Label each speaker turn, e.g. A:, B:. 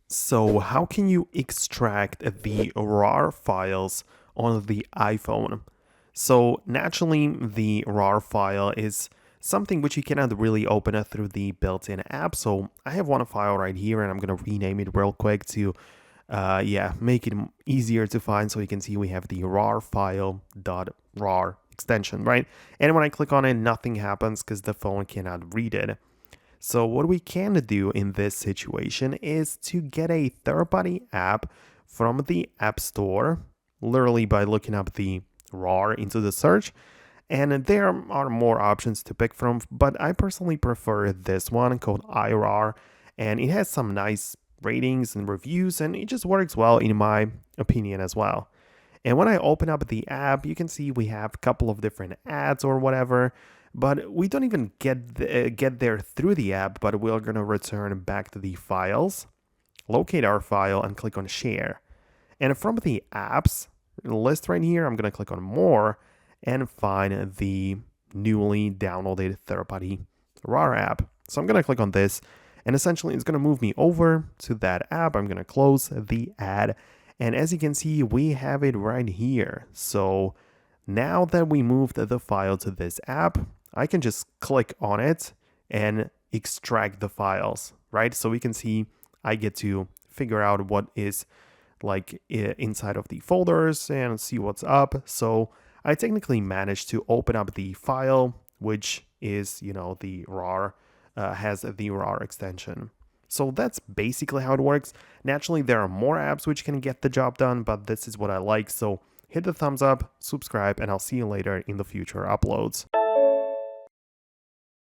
A: So how can you extract the RAR files on the iPhone? So naturally, the RAR file is something which you cannot really open it through the built-in app. So I have one file right here, and I'm gonna rename it real quick to, make it easier to find. So you can see we have the RAR file dot RAR extension, right? And when I click on it, nothing happens because the phone cannot read it. So what we can do in this situation is to get a third-party app from the App Store, literally by looking up the RAR into the search. And there are more options to pick from, but I personally prefer this one called iRAR, and it has some nice ratings and reviews, and it just works well in my opinion as well. And when I open up the app, you can see we have a couple of different ads or whatever, but we don't even get there through the app, but we're going to return back to the files, locate our file, and click on share. And from the apps list right here, I'm going to click on more and find the newly downloaded third-party RAR app. So I'm going to click on this, and essentially it's going to move me over to that app. I'm going to close the ad, and as you can see, we have it right here. So now that we moved the file to this app, I can just click on it and extract the files, right? So we can see I get to figure out what is like inside of the folders and see what's up. So I technically managed to open up the file, which is, the RAR, has the RAR extension. So that's basically how it works. Naturally, there are more apps which can get the job done, but this is what I like. So hit the thumbs up, subscribe, and I'll see you later in the future uploads.